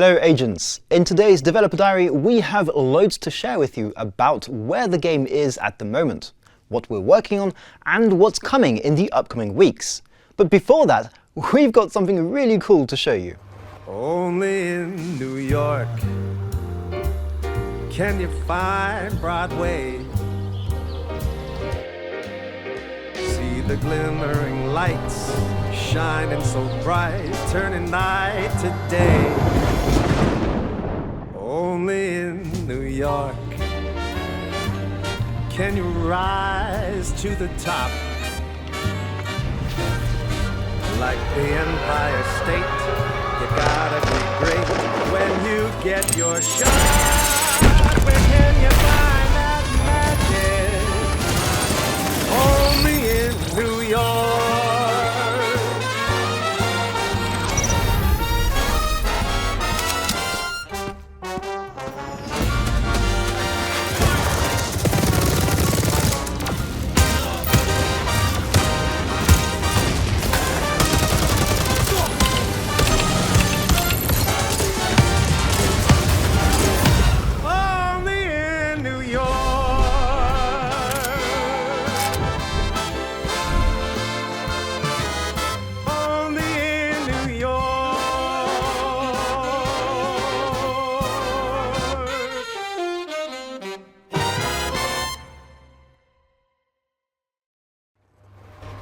Hello agents! In today's developer diary we have loads to share with you about where the game is at the moment, what we're working on, and what's coming in the upcoming weeks. But before that, we've got something really cool to show you. Only in New York can you find Broadway. See the glimmering lights shining so bright, turning night to day. Only in New York can you rise to the top. Like the Empire State, you gotta be great when you get your shot. Where can you find that magic? Only in New York.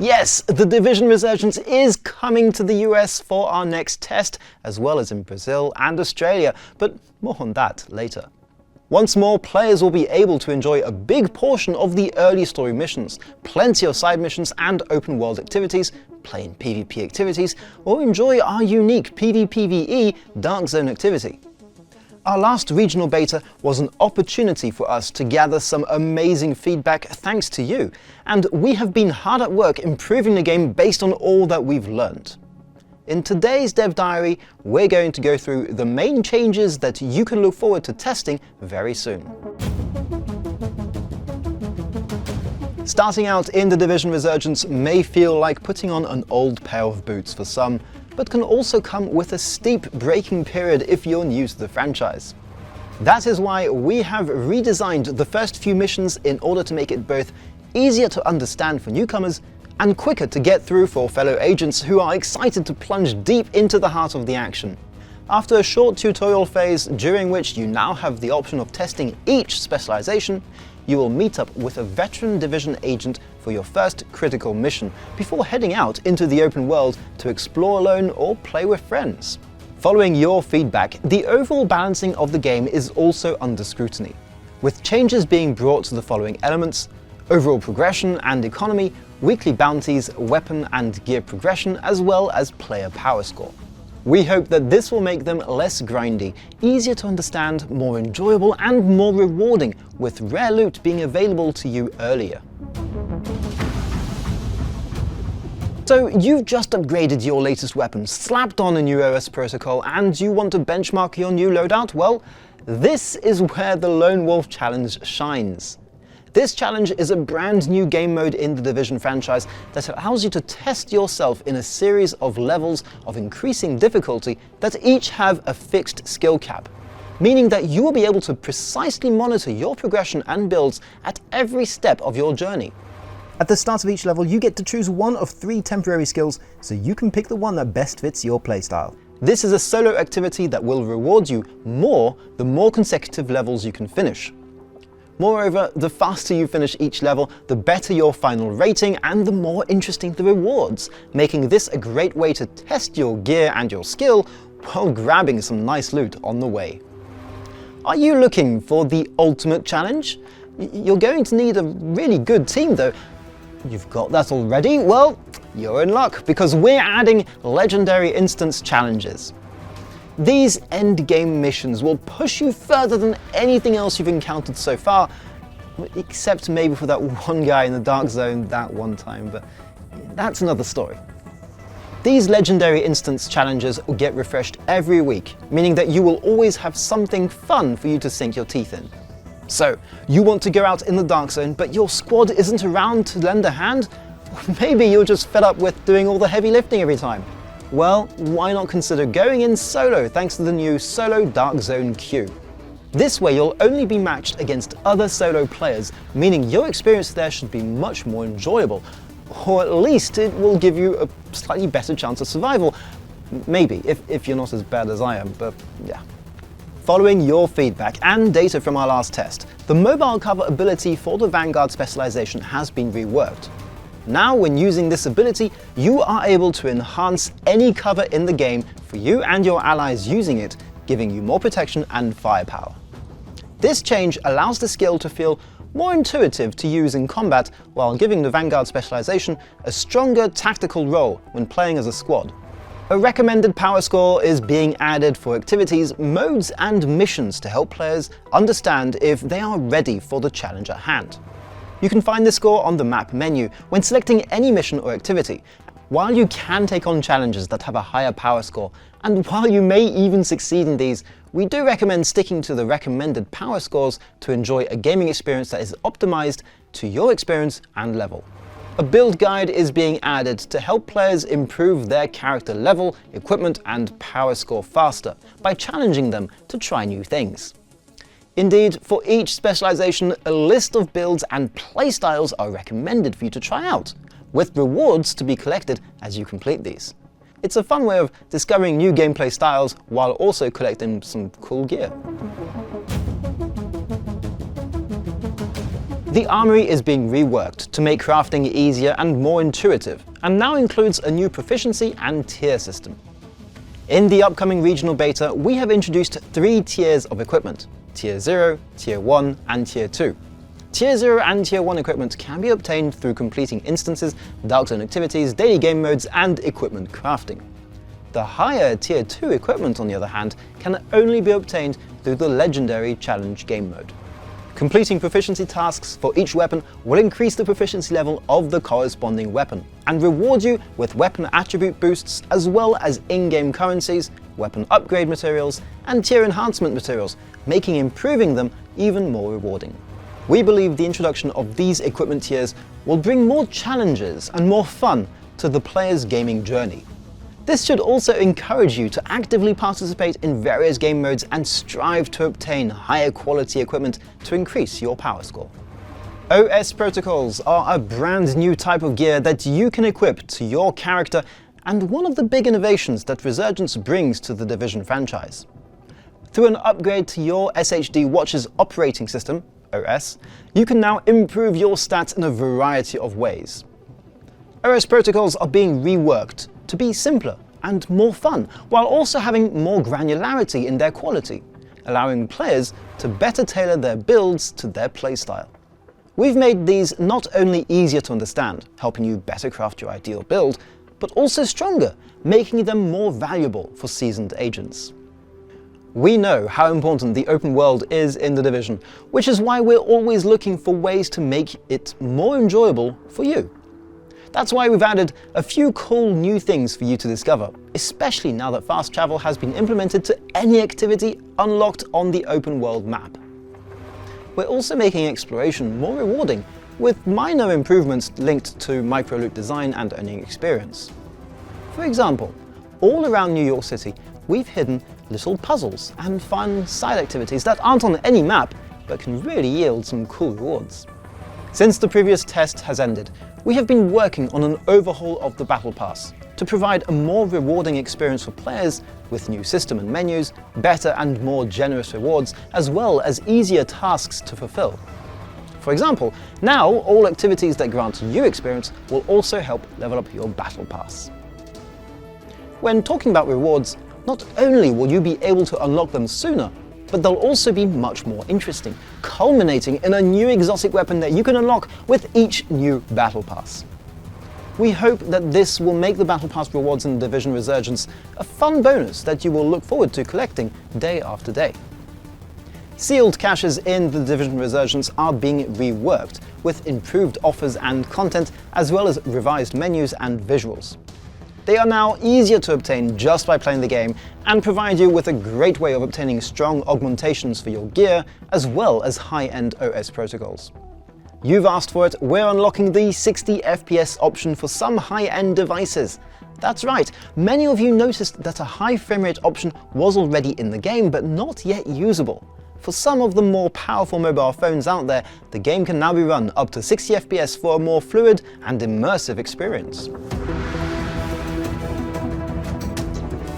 Yes, The Division Resurgence is coming to the US for our next test, as well as in Brazil and Australia, but more on that later. Once more, players will be able to enjoy a big portion of the early story missions, plenty of side missions and open world activities, play in PvP activities, or enjoy our unique PvPvE Dark Zone activity. Our last regional beta was an opportunity for us to gather some amazing feedback thanks to you, and we have been hard at work improving the game based on all that we've learned. In today's Dev Diary, we're going to go through the main changes that you can look forward to testing very soon. Starting out in The Division Resurgence may feel like putting on an old pair of boots for some, but can also come with a steep braking period if you're new to the franchise. That is why we have redesigned the first few missions in order to make it both easier to understand for newcomers and quicker to get through for fellow agents who are excited to plunge deep into the heart of the action. After a short tutorial phase, during which you now have the option of testing each specialization, you will meet up with a veteran Division agent for your first critical mission, before heading out into the open world to explore alone or play with friends. Following your feedback, the overall balancing of the game is also under scrutiny, with changes being brought to the following elements: overall progression and economy, weekly bounties, weapon and gear progression, as well as player power score. We hope that this will make them less grindy, easier to understand, more enjoyable and more rewarding, with rare loot being available to you earlier. So you've just upgraded your latest weapon, slapped on a new OS protocol, and you want to benchmark your new loadout? Well, this is where the Lone Wolf Challenge shines. This challenge is a brand new game mode in the Division franchise that allows you to test yourself in a series of levels of increasing difficulty that each have a fixed skill cap, meaning that you will be able to precisely monitor your progression and builds at every step of your journey. At the start of each level, you get to choose one of 3 temporary skills, so you can pick the one that best fits your playstyle. This is a solo activity that will reward you more the more consecutive levels you can finish. Moreover, the faster you finish each level, the better your final rating and the more interesting the rewards, making this a great way to test your gear and your skill while grabbing some nice loot on the way. Are you looking for the ultimate challenge? You're going to need a really good team though. You've got that already? Well, you're in luck, because we're adding legendary instance challenges. These endgame missions will push you further than anything else you've encountered so far, except maybe for that one guy in the Dark Zone that one time, but that's another story. These legendary instance challenges will get refreshed every week, meaning that you will always have something fun for you to sink your teeth in. So, you want to go out in the Dark Zone, but your squad isn't around to lend a hand? Or maybe you're just fed up with doing all the heavy lifting every time. Well, why not consider going in solo thanks to the new Solo Dark Zone queue? This way you'll only be matched against other solo players, meaning your experience there should be much more enjoyable, or at least it will give you a slightly better chance of survival. Maybe, if you're not as bad as I am, but yeah. Following your feedback and data from our last test, the mobile cover ability for the Vanguard specialization has been reworked. Now, when using this ability, you are able to enhance any cover in the game for you and your allies using it, giving you more protection and firepower. This change allows the skill to feel more intuitive to use in combat while giving the Vanguard specialization a stronger tactical role when playing as a squad. A recommended power score is being added for activities, modes and missions to help players understand if they are ready for the challenge at hand. You can find this score on the map menu when selecting any mission or activity. While you can take on challenges that have a higher power score, and while you may even succeed in these, we do recommend sticking to the recommended power scores to enjoy a gaming experience that is optimized to your experience and level. A build guide is being added to help players improve their character level, equipment and power score faster by challenging them to try new things. Indeed, for each specialization, a list of builds and playstyles are recommended for you to try out, with rewards to be collected as you complete these. It's a fun way of discovering new gameplay styles while also collecting some cool gear. The armory is being reworked to make crafting easier and more intuitive, and now includes a new proficiency and tier system. In the upcoming regional beta, we have introduced 3 tiers of equipment: Tier 0, Tier 1 and Tier 2. Tier 0 and Tier 1 equipment can be obtained through completing instances, Dark Zone activities, daily game modes and equipment crafting. The higher Tier 2 equipment, on the other hand, can only be obtained through the legendary challenge game mode. Completing proficiency tasks for each weapon will increase the proficiency level of the corresponding weapon, and reward you with weapon attribute boosts as well as in-game currencies, weapon upgrade materials, and tier enhancement materials, making improving them even more rewarding. We believe the introduction of these equipment tiers will bring more challenges and more fun to the player's gaming journey. This should also encourage you to actively participate in various game modes and strive to obtain higher quality equipment to increase your power score. OS protocols are a brand new type of gear that you can equip to your character, and one of the big innovations that Resurgence brings to the Division franchise. Through an upgrade to your SHD Watch's operating system, OS, you can now improve your stats in a variety of ways. OS protocols are being reworked to be simpler and more fun, while also having more granularity in their quality, allowing players to better tailor their builds to their playstyle. We've made these not only easier to understand, helping you better craft your ideal build, but also stronger, making them more valuable for seasoned agents. We know how important the open world is in the Division, which is why we're always looking for ways to make it more enjoyable for you. That's why we've added a few cool new things for you to discover, especially now that fast travel has been implemented to any activity unlocked on the open world map. We're also making exploration more rewarding, with minor improvements linked to micro-loot design and earning experience. For example, all around New York City, we've hidden little puzzles and fun side activities that aren't on any map, but can really yield some cool rewards. Since the previous test has ended, we have been working on an overhaul of the Battle Pass to provide a more rewarding experience for players with new system and menus, better and more generous rewards, as well as easier tasks to fulfill. For example, now all activities that grant you experience will also help level up your Battle Pass. When talking about rewards, not only will you be able to unlock them sooner, but they'll also be much more interesting, culminating in a new exotic weapon that you can unlock with each new Battle Pass. We hope that this will make the Battle Pass rewards in Division Resurgence a fun bonus that you will look forward to collecting day after day. Sealed caches in the Division Resurgence are being reworked, with improved offers and content, as well as revised menus and visuals. They are now easier to obtain just by playing the game, and provide you with a great way of obtaining strong augmentations for your gear, as well as high-end OS protocols. You've asked for it, we're unlocking the 60 FPS option for some high-end devices. That's right, many of you noticed that a high frame rate option was already in the game, but not yet usable. For some of the more powerful mobile phones out there, the game can now be run up to 60 FPS for a more fluid and immersive experience.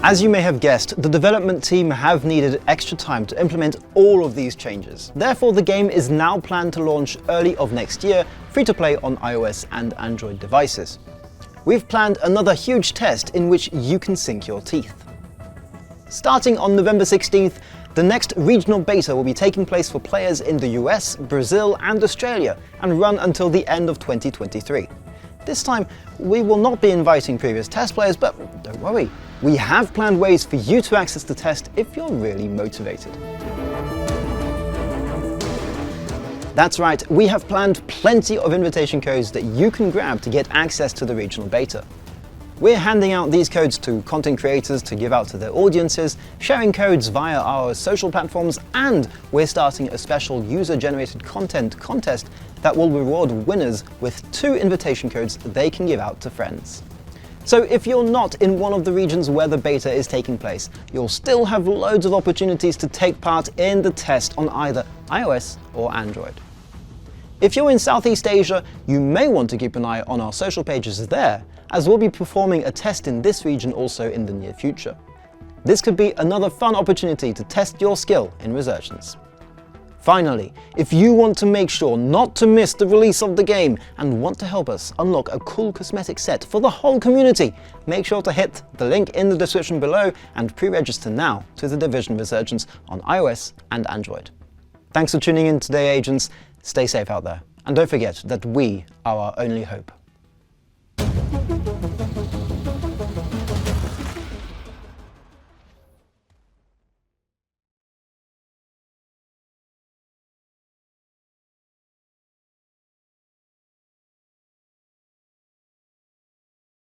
As you may have guessed, the development team have needed extra time to implement all of these changes. Therefore, the game is now planned to launch early of next year, free to play on iOS and Android devices. We've planned another huge test in which you can sink your teeth. Starting on November 16th, the next regional beta will be taking place for players in the US, Brazil and Australia, and run until the end of 2023. This time, we will not be inviting previous test players, but don't worry, we have planned ways for you to access the test if you're really motivated. That's right, we have planned plenty of invitation codes that you can grab to get access to the regional beta. We're handing out these codes to content creators to give out to their audiences, sharing codes via our social platforms, and we're starting a special user-generated content contest that will reward winners with 2 invitation codes they can give out to friends. So if you're not in one of the regions where the beta is taking place, you'll still have loads of opportunities to take part in the test on either iOS or Android. If you're in Southeast Asia, you may want to keep an eye on our social pages there, as we'll be performing a test in this region also in the near future. This could be another fun opportunity to test your skill in Resurgence. Finally, if you want to make sure not to miss the release of the game and want to help us unlock a cool cosmetic set for the whole community, make sure to hit the link in the description below and pre-register now to The Division Resurgence on iOS and Android. Thanks for tuning in today, agents. Stay safe out there, and don't forget that we are our only hope.